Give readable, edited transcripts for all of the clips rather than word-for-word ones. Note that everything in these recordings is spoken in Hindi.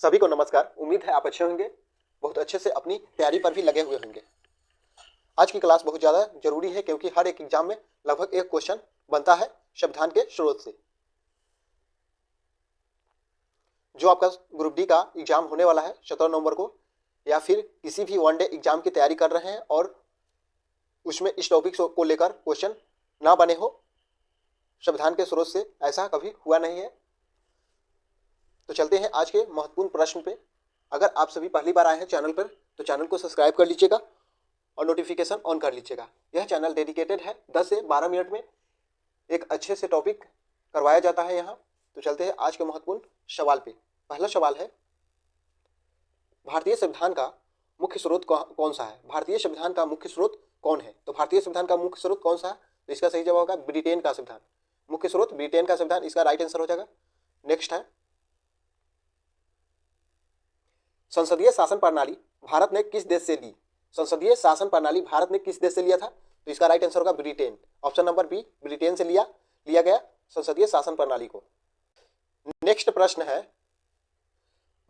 सभी को नमस्कार। उम्मीद है आप अच्छे होंगे, बहुत अच्छे से अपनी तैयारी पर भी लगे हुए होंगे। आज की क्लास बहुत ज़्यादा जरूरी है क्योंकि हर एक एग्जाम में लगभग एक क्वेश्चन बनता है शब्दांत के स्रोत से। जो आपका ग्रुप डी का एग्जाम होने वाला है 17 नवंबर को, या फिर किसी भी वनडे एग्जाम की तैयारी कर रहे हैं और उसमें इस टॉपिक को लेकर क्वेश्चन ना बने हो शब्दांत के स्रोत से, ऐसा कभी हुआ नहीं है। तो चलते हैं आज के महत्वपूर्ण प्रश्न पे। अगर आप सभी पहली बार आए हैं चैनल पर तो चैनल को सब्सक्राइब कर लीजिएगा और नोटिफिकेशन ऑन कर लीजिएगा। यह चैनल डेडिकेटेड है, 10 से 12 मिनट में एक अच्छे से टॉपिक करवाया जाता है यहाँ। तो चलते हैं आज के महत्वपूर्ण सवाल पे। पहला सवाल है, भारतीय संविधान का मुख्य स्रोत कौन सा है? भारतीय संविधान का मुख्य स्रोत कौन है? तो भारतीय संविधान का मुख्य स्रोत कौन सा है? तो इसका सही जवाब होगा ब्रिटेन का संविधान। मुख्य स्रोत ब्रिटेन का संविधान, इसका राइट आंसर हो जाएगा। नेक्स्ट है, संसदीय शासन प्रणाली भारत ने किस देश से ली? संसदीय शासन प्रणाली भारत ने किस देश से लिया था? तो इसका राइट आंसर होगा Britain. Option number B, Britain से लिया गया संसदीय शासन प्रणाली को। नेक्स्ट प्रश्न है,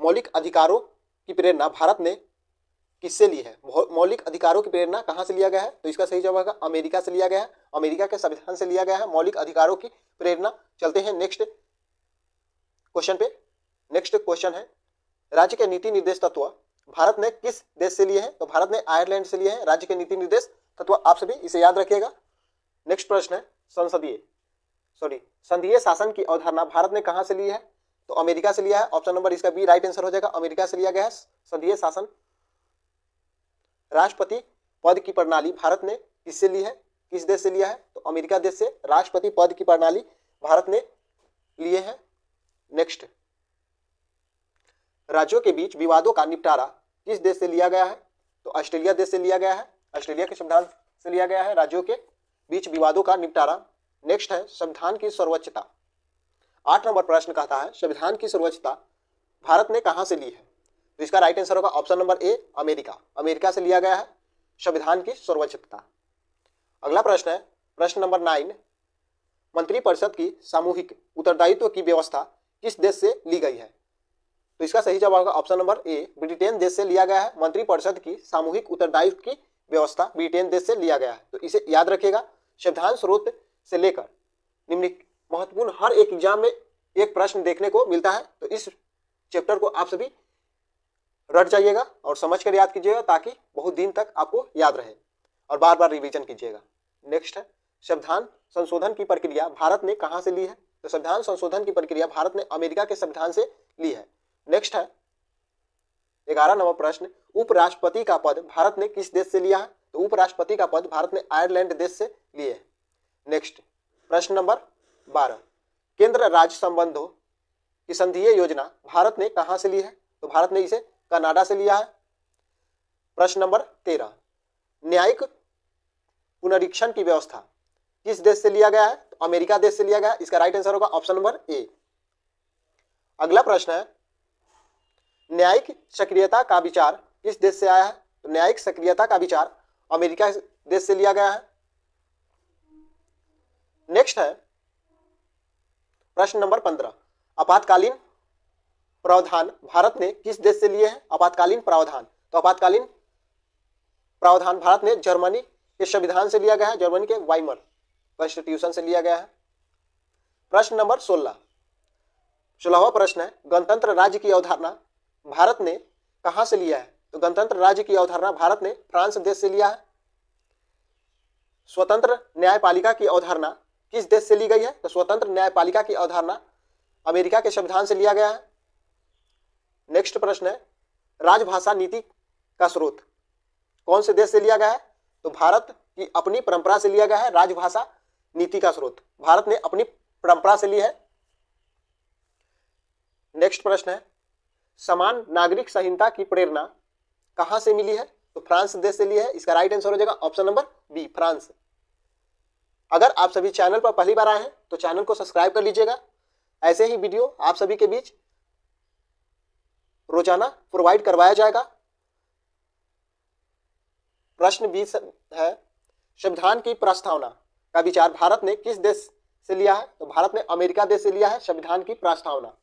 मौलिक अधिकारों की प्रेरणा भारत ने किससे ली है? मौलिक अधिकारों की प्रेरणा कहां से लिया गया है? तो इसका सही जवाब होगा अमेरिका से लिया गया है। अमेरिका के संविधान से लिया गया है मौलिक अधिकारों की प्रेरणा। चलते हैं नेक्स्ट क्वेश्चन पे। नेक्स्ट क्वेश्चन है, राज्य के नीति निर्देश तत्व भारत ने किस देश से लिए हैं? तो भारत ने आयरलैंड से लिए हैं राज्य के नीति निर्देश तत्व। आप सभी इसे याद रखिएगा। नेक्स्ट प्रश्न है, संघीय शासन की अवधारणा भारत ने कहां से ली है? तो अमेरिका से लिया है। ऑप्शन नंबर इसका बी राइट आंसर हो जाएगा, अमेरिका से लिया गया है संघीय शासन। राष्ट्रपति पद की प्रणाली भारत ने किससे ली है? किस देश से लिया है? तो अमेरिका देश से राष्ट्रपति पद की प्रणाली भारत ने लिए है। नेक्स्ट, राज्यों के बीच विवादों का निपटारा किस देश से लिया गया है? तो ऑस्ट्रेलिया देश से लिया गया है। ऑस्ट्रेलिया के संविधान से लिया गया है राज्यों के बीच विवादों का निपटारा। नेक्स्ट है, संविधान की सर्वोच्चता। 8 नंबर प्रश्न कहता है, संविधान की सर्वोच्चता भारत ने कहां से ली है? तो इसका राइट आंसर होगा option number A, America. America से लिया गया है संविधान की सर्वोच्चता। अगला प्रश्न है, प्रश्न नंबर 9, मंत्रिपरिषद की सामूहिक उत्तरदायित्व की व्यवस्था किस देश से ली गई है? तो इसका सही जवाब होगा ऑप्शन नंबर ए, ब्रिटेन देश से लिया गया है। मंत्रिपरिषद की सामूहिक उत्तरदायित्व की व्यवस्था ब्रिटेन देश से लिया गया है। तो इसे याद रखिएगा। संविधान स्रोत से लेकर निम्नलिखित महत्वपूर्ण हर एक एग्जाम में एक प्रश्न देखने को मिलता है। तो इस चैप्टर को आप सभी रट जाइएगा और समझ कर याद कीजिएगा ताकि बहुत दिन तक आपको याद रहे और बार बार रिवीजन कीजिएगा। नेक्स्ट है, संविधान संशोधन की प्रक्रिया भारत ने कहां से ली है? तो संविधान संशोधन की प्रक्रिया भारत ने अमेरिका के संविधान से ली है। नेक्स्ट है 11 नंबर प्रश्न, उपराष्ट्रपति का पद भारत ने किस देश से लिया है? तो उपराष्ट्रपति का पद भारत ने आयरलैंड देश से लिए है। नेक्स्ट प्रश्न नंबर 12, केंद्र राज्य संबंधों की संघीय योजना भारत ने कहां से ली है? तो भारत ने इसे कनाडा से लिया है। प्रश्न नंबर 13, न्यायिक पुनरीक्षण की व्यवस्था किस देश से लिया गया है? तो अमेरिका देश से लिया गया है। इसका राइट आंसर होगा ऑप्शन नंबर ए। अगला प्रश्न है, न्यायिक सक्रियता का विचार किस देश से आया है? तो न्यायिक सक्रियता का विचार अमेरिका देश से लिया गया है। नेक्स्ट है प्रश्न नंबर 15, आपातकालीन प्रावधान भारत ने किस देश से लिए हैं? आपातकालीन प्रावधान, तो आपातकालीन प्रावधान भारत ने जर्मनी के संविधान से लिया गया है। जर्मनी के वाइमर कॉन्स्टिट्यूशन से लिया गया है। प्रश्न नंबर 16वां प्रश्न है, गणतंत्र राज्य की अवधारणा भारत ने कहां से लिया है? तो गणतंत्र राज्य की अवधारणा भारत ने फ्रांस देश से लिया है। स्वतंत्र न्यायपालिका की अवधारणा किस देश से ली गई है? तो स्वतंत्र न्यायपालिका की अवधारणा अमेरिका के संविधान से लिया गया है। नेक्स्ट प्रश्न है, राजभाषा नीति का स्रोत कौन से देश से लिया गया है? तो भारत की अपनी परंपरा से लिया गया है। राजभाषा नीति का स्रोत भारत ने अपनी परंपरा से ली है। नेक्स्ट प्रश्न है, समान नागरिक संहिता की प्रेरणा कहां से मिली है? तो फ्रांस देश से ली है। इसका राइट आंसर हो जाएगा ऑप्शन नंबर बी, फ्रांस। अगर आप सभी चैनल पर पहली बार आए हैं तो चैनल को सब्सक्राइब कर लीजिएगा। ऐसे ही वीडियो आप सभी के बीच रोजाना प्रोवाइड करवाया जाएगा। प्रश्न 20 है, संविधान की प्रस्तावना का विचार भारत ने किस देश से लिया है? तो भारत ने अमेरिका देश से लिया है संविधान की प्रस्तावना।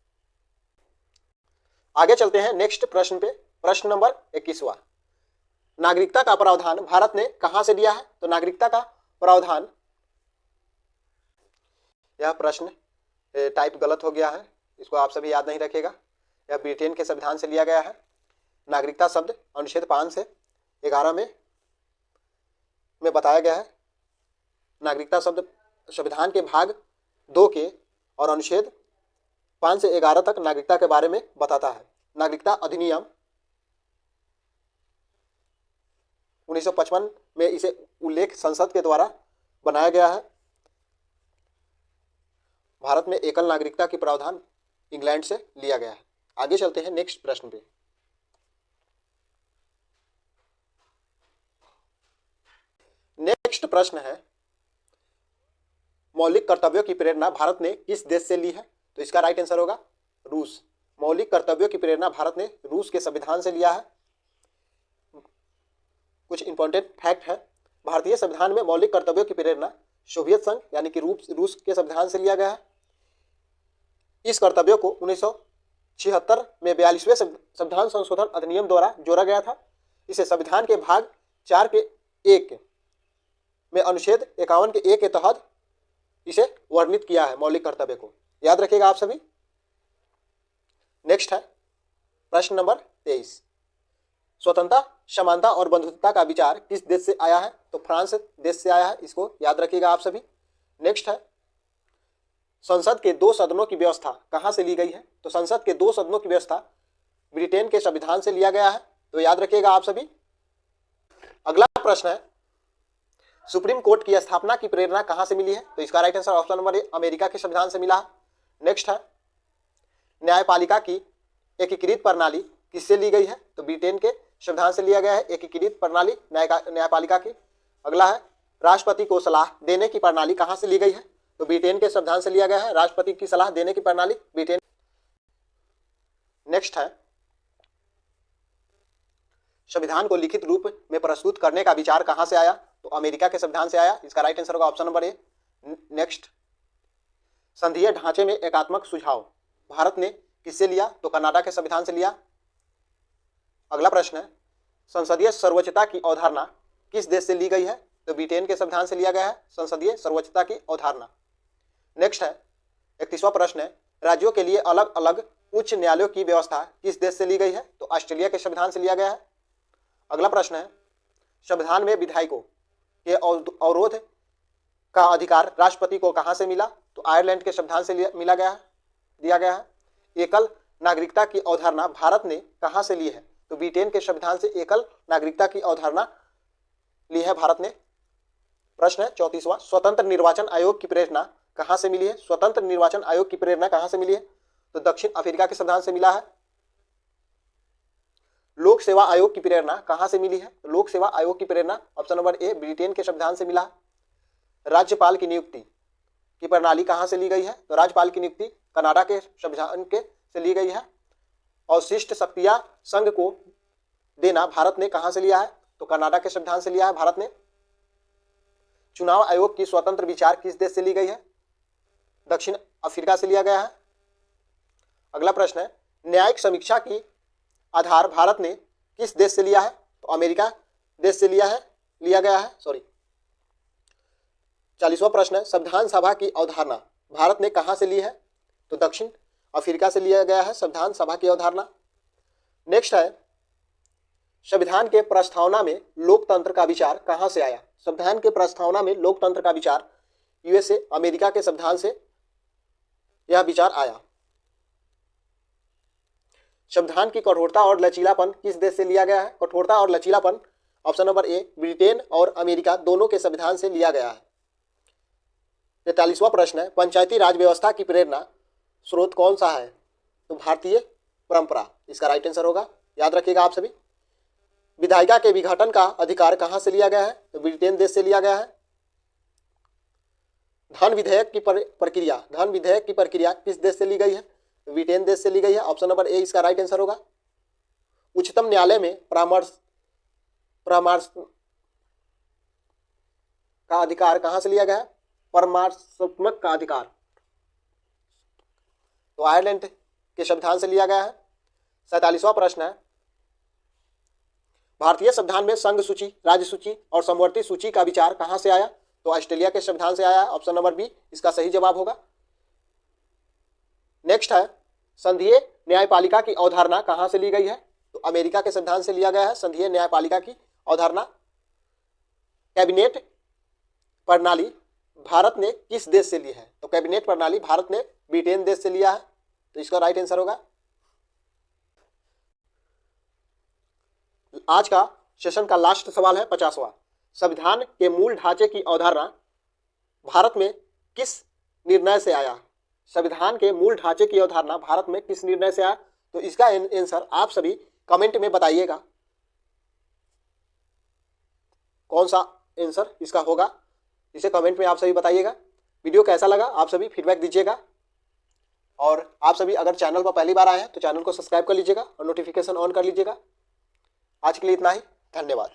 आगे चलते हैं नेक्स्ट प्रश्न पे। प्रश्न नंबर 21वां, नागरिकता का प्रावधान भारत ने कहां से लिया है? तो नागरिकता का प्रावधान, यह प्रश्न टाइप गलत हो गया है, इसको आप सभी याद नहीं रखेगा। यह ब्रिटेन के संविधान से लिया गया है। नागरिकता शब्द अनुच्छेद 5 से 11 में बताया गया है। नागरिकता शब्द संविधान के भाग 2 के और अनुच्छेद 5 से 11 तक नागरिकता के बारे में बताता है। नागरिकता अधिनियम 1955 में इसे उल्लेख संसद के द्वारा बनाया गया है। भारत में एकल नागरिकता की प्रावधान इंग्लैंड से लिया गया है। आगे चलते हैं नेक्स्ट प्रश्न पे। नेक्स्ट प्रश्न है, मौलिक कर्तव्यों की प्रेरणा भारत ने किस देश से ली है? तो इसका राइट आंसर होगा रूस। मौलिक कर्तव्यों की प्रेरणा भारत ने रूस के संविधान से लिया है। कुछ इंपॉर्टेंट फैक्ट है, भारतीय संविधान में मौलिक कर्तव्यों की प्रेरणा सोवियत संघ यानी कि रूस के संविधान से लिया गया है। इस कर्तव्यों को 1976 में 42वें संविधान संशोधन अधिनियम द्वारा जोड़ा गया था। इसे संविधान के भाग 4 के 1 में अनुच्छेद 51 के 1 के तहत इसे वर्णित किया है। मौलिक कर्तव्य को याद रखिएगा आप सभी। नेक्स्ट है प्रश्न नंबर 23, स्वतंत्रता, समानता और बंधुत्वता का विचार किस देश से आया है? तो फ्रांस देश से आया है, इसको याद रखिएगा आप सभी। नेक्स्ट है, संसद के 2 सदनों की व्यवस्था कहां से ली गई है? तो संसद के 2 सदनों की व्यवस्था ब्रिटेन के संविधान से लिया गया है, तो याद रखिएगा आप सभी। अगला प्रश्न है, सुप्रीम कोर्ट की स्थापना की प्रेरणा कहां से मिली है? तो इसका right answer option number A, America के संविधान से मिला है। नेक्स्ट है, न्यायपालिका की एकीकृत प्रणाली किससे ली गई है? तो ब्रिटेन के संविधान से लिया गया है एकीकृत प्रणाली न्यायपालिका की। अगला है, राष्ट्रपति को सलाह देने की प्रणाली कहां से ली गई है? तो ब्रिटेन के संविधान से लिया गया है राष्ट्रपति की सलाह देने की प्रणाली ब्रिटेन। नेक्स्ट है, संविधान को लिखित रूप में प्रस्तुत करने का विचार कहां से आया? तो अमेरिका के संविधान से आया, इसका राइट आंसर होगा ऑप्शन नंबर ए। नेक्स्ट, संघीय ढांचे में एकात्मक सुझाव भारत ने किससे लिया? तो कनाडा के संविधान से लिया। अगला प्रश्न है, संसदीय सर्वोच्चता की अवधारणा किस देश से ली गई है? तो ब्रिटेन के संविधान से लिया गया है संसदीय सर्वोच्चता की अवधारणा। नेक्स्ट है, 31वां प्रश्न है, राज्यों के लिए अलग अलग उच्च न्यायालयों की व्यवस्था किस देश से ली गई है? तो ऑस्ट्रेलिया के संविधान से लिया गया है। अगला प्रश्न है, संविधान में विधायकों के अवरोध का अधिकार राष्ट्रपति को कहां से मिला? तो आयरलैंड के संविधान से दिया गया है। एकल नागरिकता की अवधारणा भारत ने कहां से ली है? तो ब्रिटेन के संविधान से एकल नागरिकता की अवधारणा ली है भारत ने। प्रश्न है 34वां, स्वतंत्र निर्वाचन आयोग की प्रेरणा कहां से मिली है? स्वतंत्र निर्वाचन आयोग की प्रेरणा कहां से मिली है? तो दक्षिण अफ्रीका के संविधान से मिला है। लोक सेवा आयोग की प्रेरणा कहां से मिली है? लोक सेवा आयोग की प्रेरणा ऑप्शन नंबर ए, ब्रिटेन के संविधान से मिला है। राज्यपाल की नियुक्ति की प्रणाली कहां से ली गई है? तो राज्यपाल की नियुक्ति कनाडा के संविधान के से ली गई है। और शिष्ट शक्तियां संघ को देना भारत ने कहां से लिया है? तो कनाडा के संविधान से लिया है भारत ने। चुनाव आयोग की स्वतंत्र विचार किस देश से ली गई है? दक्षिण अफ्रीका से लिया गया है। अगला प्रश्न है, न्यायिक समीक्षा की आधार भारत ने किस देश से लिया है? तो अमेरिका देश से लिया गया है। 40वां प्रश्न है, संविधान सभा की अवधारणा भारत ने कहां से ली है? तो दक्षिण अफ्रीका से लिया गया है संविधान सभा की अवधारणा। नेक्स्ट है, संविधान के प्रस्तावना में लोकतंत्र का विचार कहां से आया? संविधान के प्रस्तावना में लोकतंत्र का विचार यूएसए अमेरिका के संविधान से यह विचार आया। संविधान की कठोरता और लचीलापन किस देश से लिया गया है? कठोरता और लचीलापन ऑप्शन नंबर ए, ब्रिटेन और अमेरिका दोनों के संविधान से लिया गया है। 43वां प्रश्न है, पंचायती राज व्यवस्था की प्रेरणा स्रोत कौन सा है? तो भारतीय परंपरा, इसका राइट आंसर होगा, याद रखिएगा आप सभी। विधायिका के विघटन का अधिकार कहां से लिया गया है? तो ब्रिटेन देश से लिया गया है। धन विधेयक की प्रक्रिया किस देश से ली गई है? तो ब्रिटेन देश से ली गई है, ऑप्शन नंबर ए इसका राइट आंसर होगा। उच्चतम न्यायालय में परामर्श का अधिकार कहां से लिया गया है? परामर्शात्मक का अधिकार तो आयरलैंड के संविधान से लिया गया है। 47वां प्रश्न है, भारतीय संविधान में संघ सूची, राज्य सूची और समवर्ती सूची का विचार कहां से आया? तो ऑस्ट्रेलिया के संविधान से आया। ऑप्शन नंबर बी इसका सही जवाब होगा। नेक्स्ट है, संघीय न्यायपालिका की अवधारणा कहां से ली गई है? तो अमेरिका के संविधान से लिया गया है संघीय न्यायपालिका की अवधारणा। कैबिनेट प्रणाली भारत ने किस देश से ली है? तो कैबिनेट प्रणाली भारत ने ब्रिटेन देश से लिया है, तो इसका राइट आंसर होगा। आज का सेशन का लास्ट सवाल है 50वां, संविधान के मूल ढांचे की अवधारणा भारत में किस निर्णय से आया? संविधान के मूल ढांचे की अवधारणा भारत में किस निर्णय से आया? तो इसका आंसर आप सभी कमेंट में बताइएगा, कौन सा आंसर इसका होगा, इसे कमेंट में आप सभी बताइएगा। वीडियो कैसा लगा आप सभी फीडबैक दीजिएगा, और आप सभी अगर चैनल पर पहली बार आए हैं तो चैनल को सब्सक्राइब कर लीजिएगा और नोटिफिकेशन ऑन कर लीजिएगा। आज के लिए इतना ही, धन्यवाद।